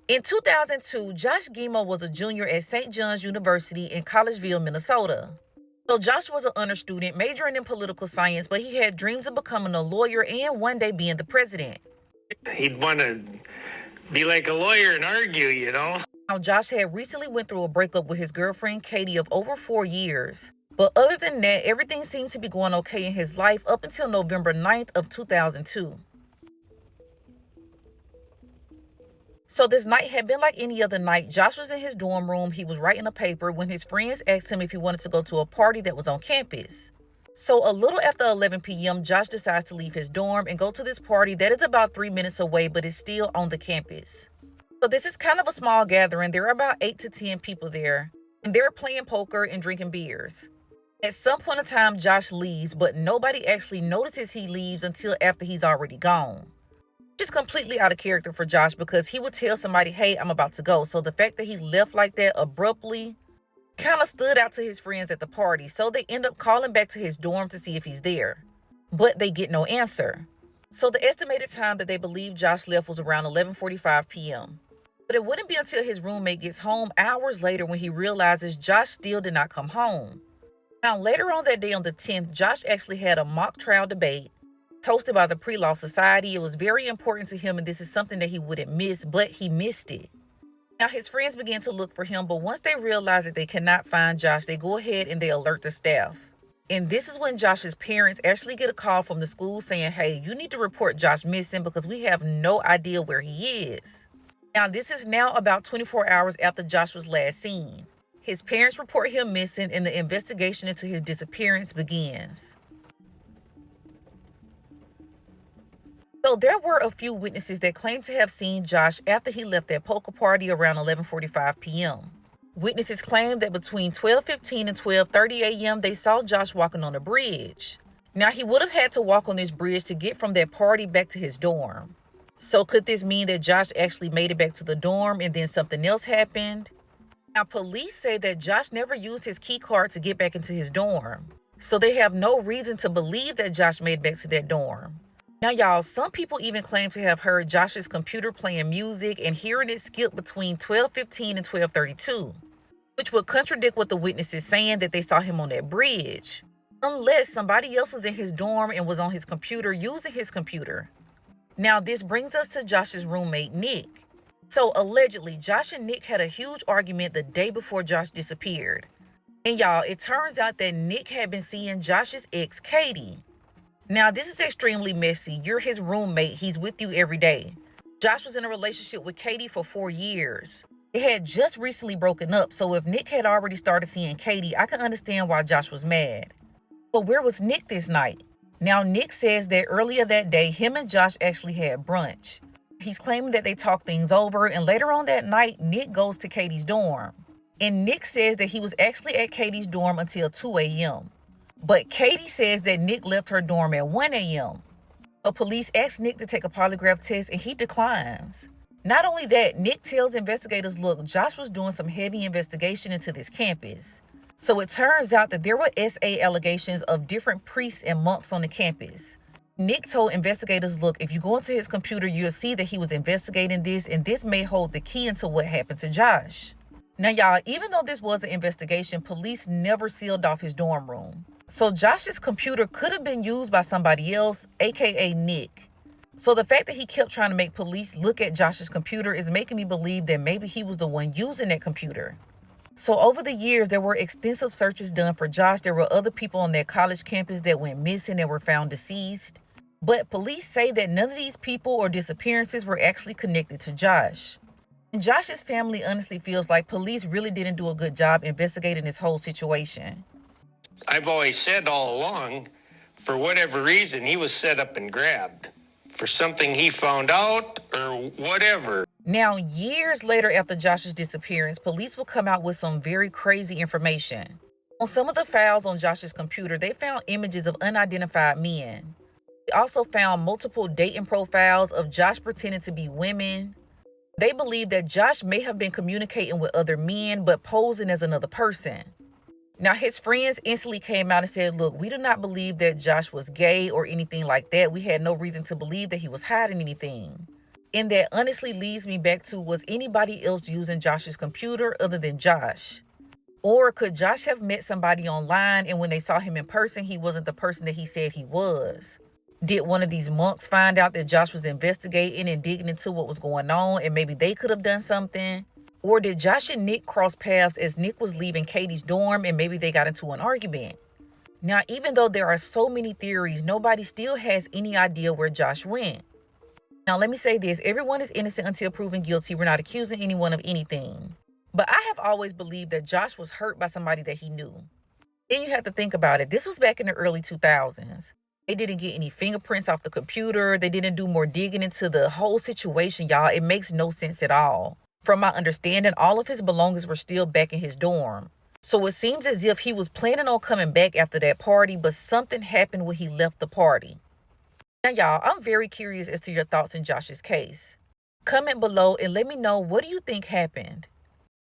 In 2002, Josh Gimo was a junior at St. John's University in Collegeville, Minnesota. So Josh was an honor student majoring in political science, but he had dreams of becoming a lawyer and one day being the president. He'd want to be like a lawyer and argue, Now, Josh had recently went through a breakup with his girlfriend Katie of over 4 years. But other than that, everything seemed to be going okay in his life up until November 9th of 2002. So this night had been like any other night. Josh was in his dorm room. He was writing a paper when his friends asked him if he wanted to go to a party that was on campus. So a little after 11 p.m., Josh decides to leave his dorm and go to this party that is about 3 minutes away, but is still on the campus. So this is kind of a small gathering. There are about 8 to 10 people there, and they're playing poker and drinking beers. At some point in time, Josh leaves, but nobody actually notices he leaves until after he's already gone. Which is completely out of character for Josh because he would tell somebody, hey, I'm about to go. So the fact that he left like that abruptly kind of stood out to his friends at the party. So they end up calling back to his dorm to see if he's there, but they get no answer. So the estimated time that they believe Josh left was around 11:45 p.m. But it wouldn't be until his roommate gets home hours later when he realizes Josh still did not come home. Now, later on that day on the 10th, Josh actually had a mock trial debate hosted by the Pre-Law Society. It was very important to him, and this is something that he wouldn't miss, but he missed it. Now, his friends began to look for him, but once they realize that they cannot find Josh, they go ahead and they alert the staff. And this is when Josh's parents actually get a call from the school saying, hey, you need to report Josh missing because we have no idea where he is. Now, this is now about 24 hours after Josh was last seen. His parents report him missing, and the investigation into his disappearance begins. So there were a few witnesses that claimed to have seen Josh after he left that poker party around 11:45 p.m. Witnesses claimed that between 12:15 and 12:30 a.m. they saw Josh walking on a bridge. Now, he would have had to walk on this bridge to get from that party back to his dorm. So could this mean that Josh actually made it back to the dorm and then something else happened? Now, police say that Josh never used his key card to get back into his dorm. So they have no reason to believe that Josh made it back to that dorm. Now, y'all, some people even claim to have heard Josh's computer playing music and hearing it skip between 12:15 and 12:32, which would contradict what the witnesses saying that they saw him on that bridge, unless somebody else was in his dorm and was on his computer using his computer. Now, this brings us to Josh's roommate, Nick. So, allegedly, Josh and Nick had a huge argument the day before Josh disappeared. And y'all, it turns out that Nick had been seeing Josh's ex, Katie. Now, this is extremely messy. You're his roommate. He's with you every day. Josh was in a relationship with Katie for 4 years. It had just recently broken up, so if Nick had already started seeing Katie, I can understand why Josh was mad. But where was Nick this night? Now, Nick says that earlier that day, him and Josh actually had brunch. He's claiming that they talked things over, and later on that night, Nick goes to Katie's dorm. And Nick says that he was actually at Katie's dorm until 2 a.m. But Katie says that Nick left her dorm at 1 a.m. Police ask Nick to take a polygraph test, and he declines. Not only that, Nick tells investigators, look, Josh was doing some heavy investigation into this campus. So it turns out that there were SA allegations of different priests and monks on the campus. Nick told investigators, look, if you go into his computer, you'll see that he was investigating this, and this may hold the key into what happened to Josh. Now, y'all, even though this was an investigation, police never sealed off his dorm room. So Josh's computer could have been used by somebody else, aka Nick. So the fact that he kept trying to make police look at Josh's computer is making me believe that maybe he was the one using that computer. So over the years, there were extensive searches done for Josh. There were other people on their college campus that went missing and were found deceased. But police say that none of these people or disappearances were actually connected to Josh. And Josh's family honestly feels like police really didn't do a good job investigating this whole situation. I've always said all along, for whatever reason, he was set up and grabbed for something he found out or whatever. Now, years later after Josh's disappearance, police will come out with some very crazy information. On some of the files on Josh's computer, they found images of unidentified men. They also found multiple dating profiles of Josh pretending to be women. They believe that Josh may have been communicating with other men, but posing as another person. Now, his friends instantly came out and said, look, we do not believe that Josh was gay or anything like that. We had no reason to believe that he was hiding anything. And that honestly leads me back to, was anybody else using Josh's computer other than Josh? Or could Josh have met somebody online and when they saw him in person, he wasn't the person that he said he was? Did one of these monks find out that Josh was investigating and digging into what was going on and maybe they could have done something? Or did Josh and Nick cross paths as Nick was leaving Katie's dorm and maybe they got into an argument? Now, even though there are so many theories, nobody still has any idea where Josh went. Now, let me say this. Everyone is innocent until proven guilty. We're not accusing anyone of anything. But I have always believed that Josh was hurt by somebody that he knew. Then you have to think about it. This was back in the early 2000s. They didn't get any fingerprints off the computer. They didn't do more digging into the whole situation, y'all. It makes no sense at all. From my understanding, all of his belongings were still back in his dorm. So it seems as if he was planning on coming back after that party, but something happened when he left the party. Now, y'all, I'm very curious as to your thoughts in Josh's case. Comment below and let me know, what do you think happened?